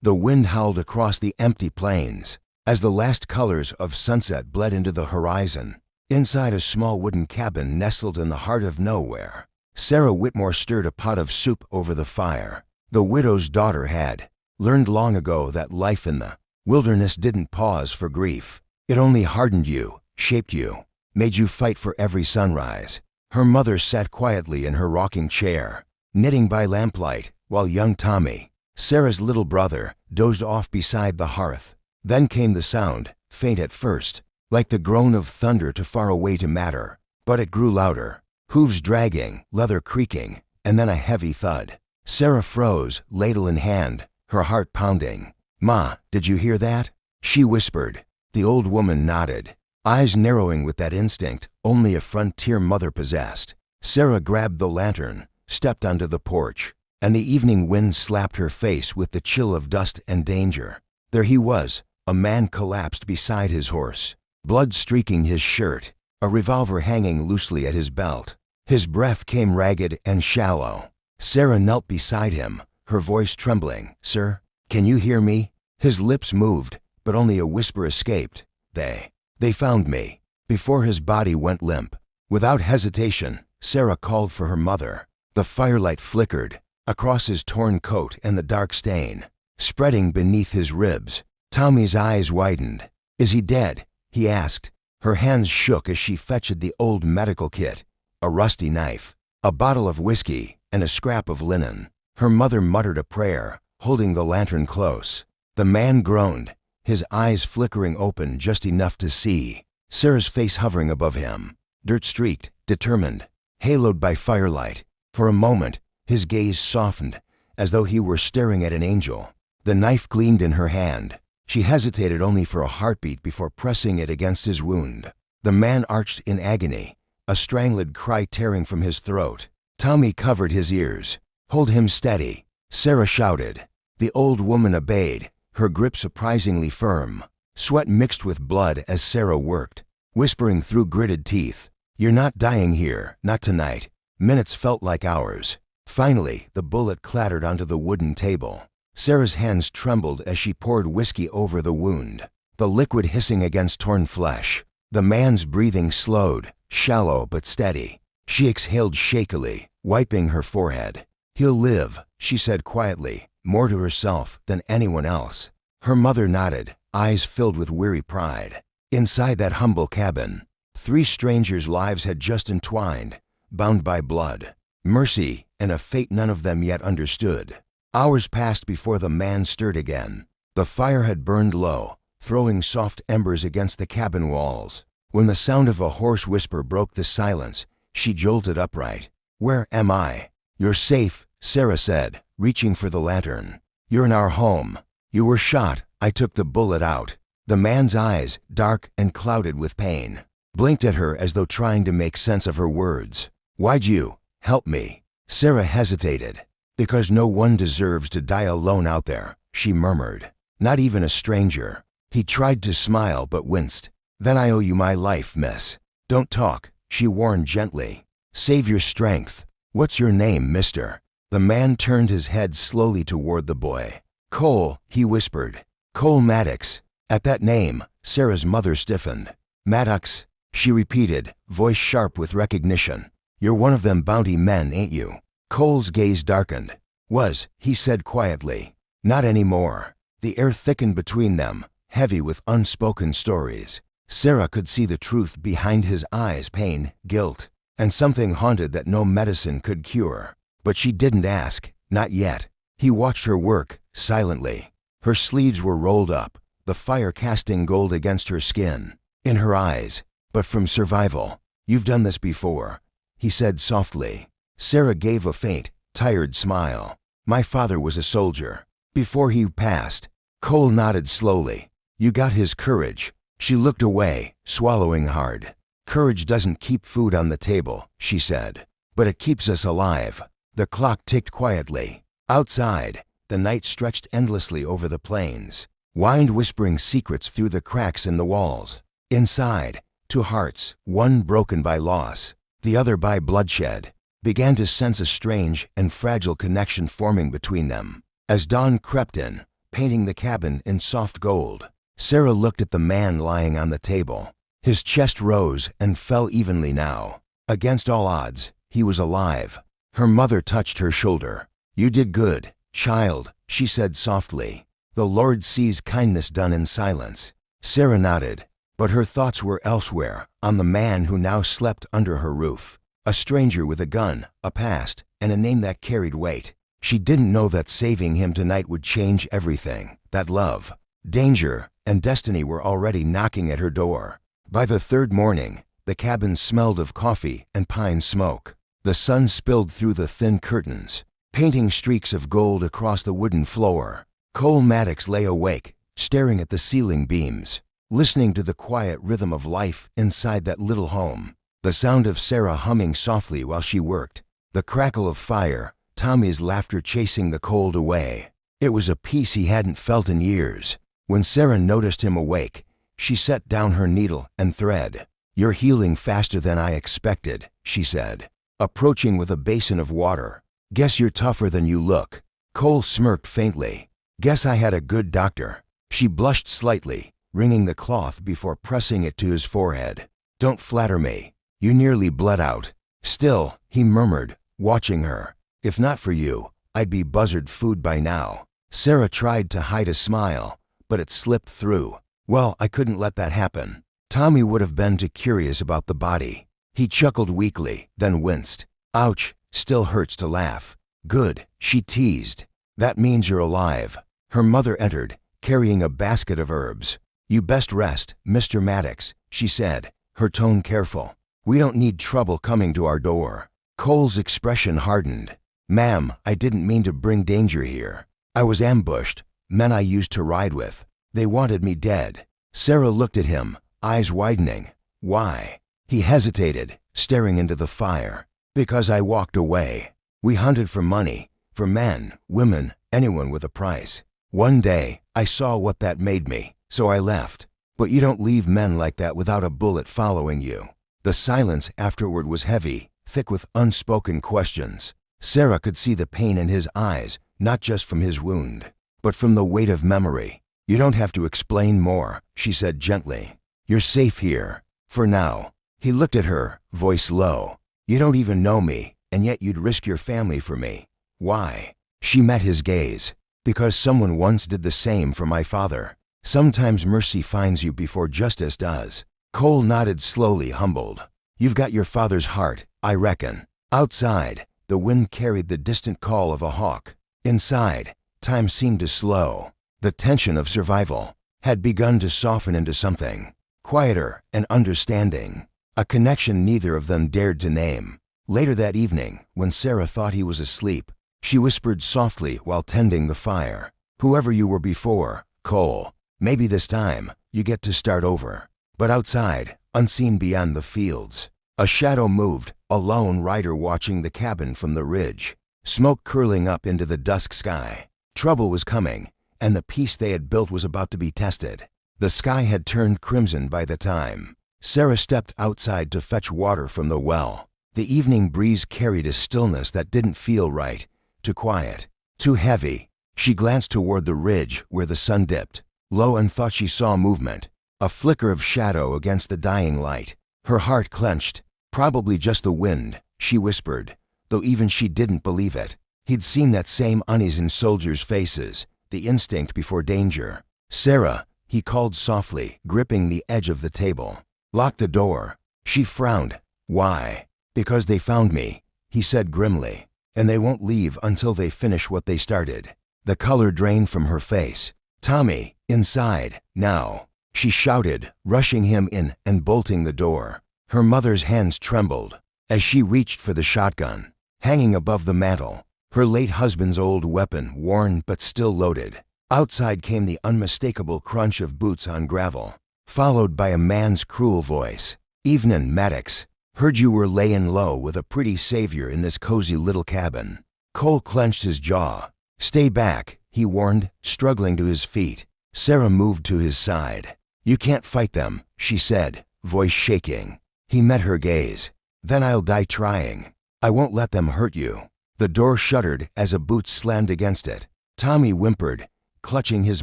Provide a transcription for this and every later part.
The wind howled across the empty plains as the last colors of sunset bled into the horizon. Inside a small wooden cabin nestled in the heart of nowhere, Sarah Whitmore stirred a pot of soup over the fire. The widow's daughter had learned long ago that life in the wilderness didn't pause for grief. It only hardened you, shaped you, made you fight for every sunrise. Her mother sat quietly in her rocking chair, knitting by lamplight, while young Tommy, Sarah's little brother, dozed off beside the hearth. Then came the sound, faint at first, like the groan of thunder too far away to matter. But it grew louder, hooves dragging, leather creaking, and then a heavy thud. Sarah froze, ladle in hand, her heart pounding. "Ma, did you hear that?" she whispered. The old woman nodded, eyes narrowing with that instinct only a frontier mother possessed. Sarah grabbed the lantern, stepped onto the porch, and the evening wind slapped her face with the chill of dust and danger. There he was, a man collapsed beside his horse, blood streaking his shirt, a revolver hanging loosely at his belt. His breath came ragged and shallow. Sarah knelt beside him, her voice trembling. "Sir, can you hear me?" His lips moved, but only a whisper escaped. They found me." Before his body went limp, without hesitation, Sarah called for her mother. The firelight flickered across his torn coat and the dark stain, spreading beneath his ribs. Tommy's eyes widened. "Is he dead?" he asked. Her hands shook as she fetched the old medical kit, a rusty knife, a bottle of whiskey, and a scrap of linen. Her mother muttered a prayer, holding the lantern close. The man groaned, his eyes flickering open just enough to see. Sarah's face hovering above him, dirt-streaked, determined, haloed by firelight. For a moment, his gaze softened, as though he were staring at an angel. The knife gleamed in her hand. She hesitated only for a heartbeat before pressing it against his wound. The man arched in agony, a strangled cry tearing from his throat. Tommy covered his ears. "Hold him steady," Sarah shouted. The old woman obeyed, her grip surprisingly firm. Sweat mixed with blood as Sarah worked, whispering through gritted teeth, "You're not dying here, not tonight." Minutes felt like hours. Finally, the bullet clattered onto the wooden table. Sarah's hands trembled as she poured whiskey over the wound, the liquid hissing against torn flesh. The man's breathing slowed, shallow but steady. She exhaled shakily, wiping her forehead. "He'll live," she said quietly, more to herself than anyone else. Her mother nodded, eyes filled with weary pride. Inside that humble cabin, 3 strangers' lives had just entwined, bound by blood, mercy, and a fate none of them yet understood. Hours passed before the man stirred again. The fire had burned low, throwing soft embers against the cabin walls. When the sound of a hoarse whisper broke the silence, she jolted upright. "Where am I?" "You're safe," Sarah said, reaching for the lantern. "You're in our home. You were shot. I took the bullet out." The man's eyes, dark and clouded with pain, blinked at her as though trying to make sense of her words. "Why'd you help me?" Sarah hesitated. "Because no one deserves to die alone out there," she murmured. "Not even a stranger." He tried to smile but winced. "Then I owe you my life, miss." "Don't talk," she warned gently. "Save your strength." "What's your name, mister?" The man turned his head slowly toward the boy. "Cole," he whispered. "Cole Maddox." At that name, Sarah's mother stiffened. "Maddox," she repeated, voice sharp with recognition. "You're one of them bounty men, ain't you?" Cole's gaze darkened. "Was," he said quietly. "Not anymore." The air thickened between them, heavy with unspoken stories. Sarah could see the truth behind his eyes, pain, guilt, and something haunted that no medicine could cure. But she didn't ask, not yet. He watched her work, silently. Her sleeves were rolled up, the fire casting gold against her skin, in her eyes, but from survival. "You've done this before," he said softly. Sarah gave a faint, tired smile. "My father was a soldier. Before he passed." Cole nodded slowly. "You got his courage." She looked away, swallowing hard. "Courage doesn't keep food on the table," she said, "but it keeps us alive." The clock ticked quietly. Outside, the night stretched endlessly over the plains, wind whispering secrets through the cracks in the walls. Inside, 2 hearts, one broken by loss, the other by bloodshed, began to sense a strange and fragile connection forming between them. As dawn crept in, painting the cabin in soft gold. Sarah looked at the man lying on the table. His chest rose and fell evenly now. Against all odds, he was alive. Her mother touched her shoulder. "You did good, child," she said softly. "The Lord sees kindness done in silence." Sarah nodded, but her thoughts were elsewhere, on the man who now slept under her roof. A stranger with a gun, a past, and a name that carried weight. She didn't know that saving him tonight would change everything, that love, danger, and destiny were already knocking at her door. By the third morning, the cabin smelled of coffee and pine smoke. The sun spilled through the thin curtains, painting streaks of gold across the wooden floor. Cole Maddox lay awake, staring at the ceiling beams, listening to the quiet rhythm of life inside that little home. The sound of Sarah humming softly while she worked, the crackle of fire, Tommy's laughter chasing the cold away. It was a peace he hadn't felt in years. When Sarah noticed him awake, she set down her needle and thread. "You're healing faster than I expected," she said, approaching with a basin of water. "Guess you're tougher than you look." Cole smirked faintly. "Guess I had a good doctor." She blushed slightly, wringing the cloth before pressing it to his forehead. "Don't flatter me. You nearly bled out." "Still," he murmured, watching her, "if not for you, I'd be buzzard food by now." Sarah tried to hide a smile, but it slipped through. "Well, I couldn't let that happen." Tommy would have been too curious about the body. He chuckled weakly, then winced. "Ouch, still hurts to laugh." "Good," she teased. "That means you're alive." Her mother entered, carrying a basket of herbs. "You best rest, Mr. Maddox," she said, her tone careful. "We don't need trouble coming to our door." Cole's expression hardened. "Ma'am, I didn't mean to bring danger here. I was ambushed. Men I used to ride with. They wanted me dead." Sarah looked at him, eyes widening. "Why?" He hesitated, staring into the fire. "Because I walked away. We hunted for money, for men, women, anyone with a price. One day, I saw what that made me, so I left. But you don't leave men like that without a bullet following you." The silence afterward was heavy, thick with unspoken questions. Sarah could see the pain in his eyes, not just from his wound, but from the weight of memory. "You don't have to explain more," she said gently. "You're safe here, for now." He looked at her, voice low. "You don't even know me, and yet you'd risk your family for me. Why?" She met his gaze. "Because someone once did the same for my father. Sometimes mercy finds you before justice does." Cole nodded slowly, humbled. "You've got your father's heart, I reckon." Outside, the wind carried the distant call of a hawk. Inside, time seemed to slow. The tension of survival had begun to soften into something quieter and understanding, a connection neither of them dared to name. Later that evening, when Sarah thought he was asleep, she whispered softly while tending the fire, "Whoever you were before, Cole, maybe this time you get to start over." But outside, unseen beyond the fields, a shadow moved, a lone rider watching the cabin from the ridge, smoke curling up into the dusk sky. Trouble was coming, and the peace they had built was about to be tested. The sky had turned crimson by the time Sarah stepped outside to fetch water from the well. The evening breeze carried a stillness that didn't feel right, too quiet, too heavy. She glanced toward the ridge where the sun dipped, low, and thought she saw movement, a flicker of shadow against the dying light. Her heart clenched. "Probably just the wind," she whispered, though even she didn't believe it. He'd seen that same unease in soldiers' faces, the instinct before danger. "Sarah," he called softly, gripping the edge of the table. "Lock the door." She frowned. "Why?" "Because they found me," he said grimly, "and they won't leave until they finish what they started." The color drained from her face. "Tommy, inside, now!" she shouted, rushing him in and bolting the door. Her mother's hands trembled as she reached for the shotgun, hanging above the mantel, her late husband's old weapon, worn but still loaded. Outside came the unmistakable crunch of boots on gravel, followed by a man's cruel voice. "Evenin', Maddox. Heard you were layin' low with a pretty savior in this cozy little cabin." Cole clenched his jaw. "Stay back," he warned, struggling to his feet. Sarah moved to his side. "You can't fight them," she said, voice shaking. He met her gaze. "Then I'll die trying. I won't let them hurt you." The door shuddered as a boot slammed against it. Tommy whimpered, clutching his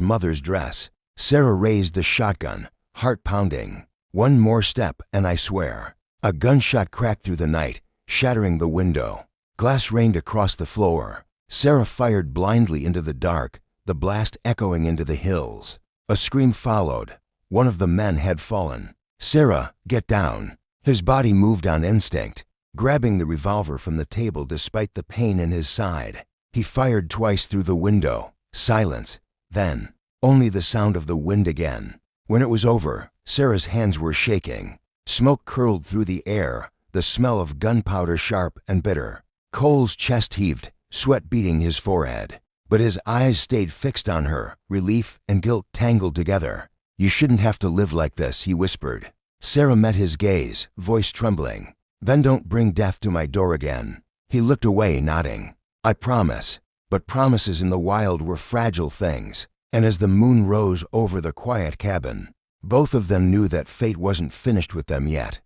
mother's dress. Sarah raised the shotgun, heart pounding. One more step, and I swear. A gunshot cracked through the night, shattering the window. Glass rained across the floor. Sarah fired blindly into the dark, the blast echoing into the hills. A scream followed. One of the men had fallen. "Sarah, get down." His body moved on instinct, grabbing the revolver from the table despite the pain in his side. He fired twice through the window. Silence. Then, only the sound of the wind again. When it was over, Sarah's hands were shaking. Smoke curled through the air, the smell of gunpowder sharp and bitter. Cole's chest heaved, sweat beading his forehead. But his eyes stayed fixed on her, relief and guilt tangled together. "You shouldn't have to live like this," he whispered. Sarah met his gaze, voice trembling. "Then don't bring death to my door again." He looked away, nodding. "I promise." But promises in the wild were fragile things, and as the moon rose over the quiet cabin, both of them knew that fate wasn't finished with them yet.